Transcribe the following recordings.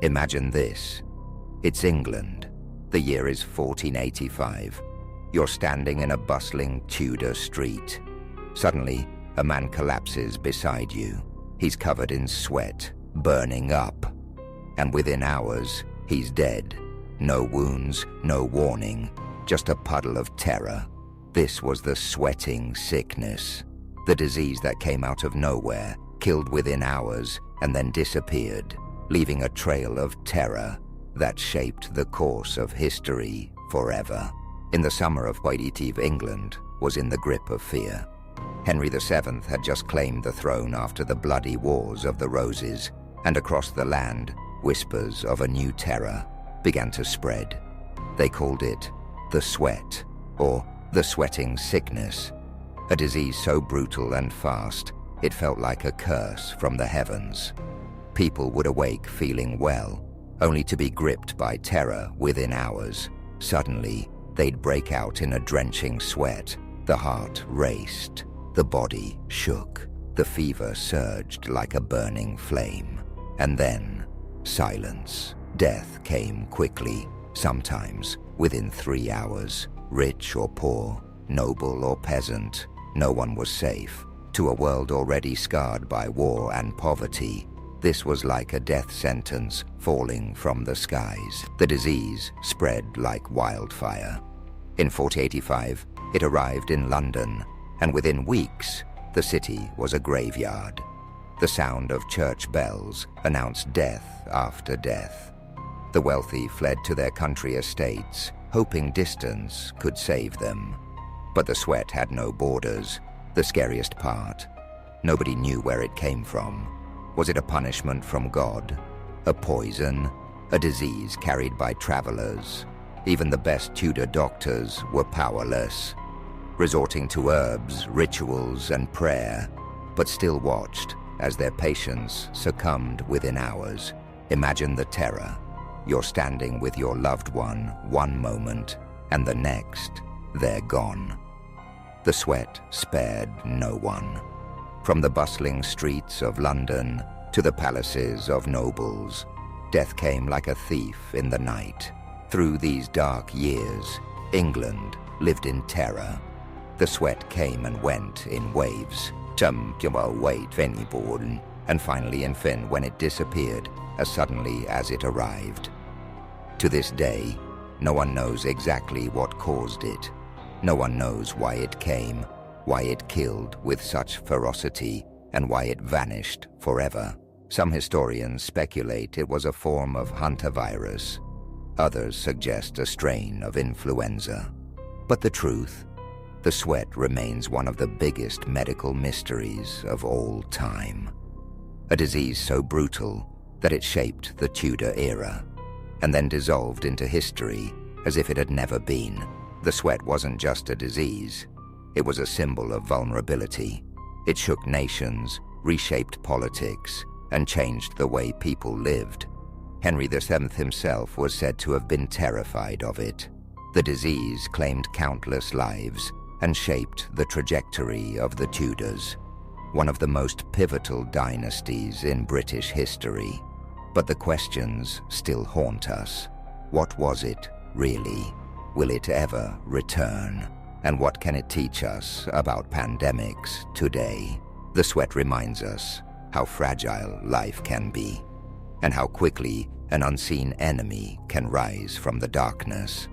Imagine this. It's England. The year is 1485. You're standing in a bustling Tudor street. Suddenly, a man collapses beside you. He's covered in sweat, burning up. And within hours, he's dead. No wounds, no warning, just a puddle of terror. This was the sweating sickness. The disease that came out of nowhere, killed within hours, and then disappeared, leaving a trail of terror that shaped the course of history forever. In the summer of 1485, England was in the grip of fear. Henry VII had just claimed the throne after the bloody Wars of the Roses, and across the land, whispers of a new terror began to spread. They called it the sweat, or the sweating sickness, a disease so brutal and fast it felt like a curse from the heavens. People would awake feeling well, only to be gripped by terror within hours. Suddenly, they'd break out in a drenching sweat. The heart raced, the body shook, the fever surged like a burning flame. And then, silence. Death came quickly, sometimes within 3 hours. Rich or poor, noble or peasant, no one was safe. To a world already scarred by war and poverty, this was like a death sentence falling from the skies. The disease spread like wildfire. In 1485, it arrived in London, and within weeks, the city was a graveyard. The sound of church bells announced death after death. The wealthy fled to their country estates, hoping distance could save them. But the sweat had no borders. The scariest part, nobody knew where it came from. Was it a punishment from God? A poison? A disease carried by travelers? Even the best Tudor doctors were powerless, resorting to herbs, rituals, and prayer, but still watched as their patients succumbed within hours. Imagine the terror. You're standing with your loved one moment, and the next, they're gone. The sweat spared no one. From the bustling streets of London to the palaces of nobles, death came like a thief in the night. Through these dark years, England lived in terror. The sweat came and went in waves. And finally in Finn when it disappeared as suddenly as it arrived. To this day, no one knows exactly what caused it. No one knows why it came, why it killed with such ferocity, and why it vanished forever. Some historians speculate it was a form of hantavirus. Others suggest a strain of influenza. But the truth, the sweat remains one of the biggest medical mysteries of all time. A disease so brutal that it shaped the Tudor era, and then dissolved into history as if it had never been. The sweat wasn't just a disease. It was a symbol of vulnerability. It shook nations, reshaped politics, and changed the way people lived. Henry VII himself was said to have been terrified of it. The disease claimed countless lives and shaped the trajectory of the Tudors, one of the most pivotal dynasties in British history. But the questions still haunt us. What was it, really? Will it ever return? And what can it teach us about pandemics today? The sweat reminds us how fragile life can be, and how quickly an unseen enemy can rise from the darkness.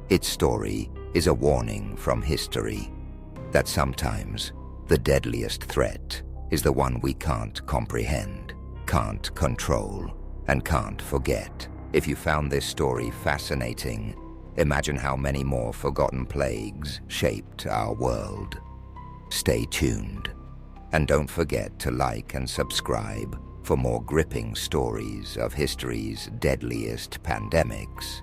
Its story is a warning from history that sometimes the deadliest threat is the one we can't comprehend, can't control, and can't forget. If you found this story fascinating, imagine how many more forgotten plagues shaped our world. Stay tuned, and don't forget to like and subscribe for more gripping stories of history's deadliest pandemics.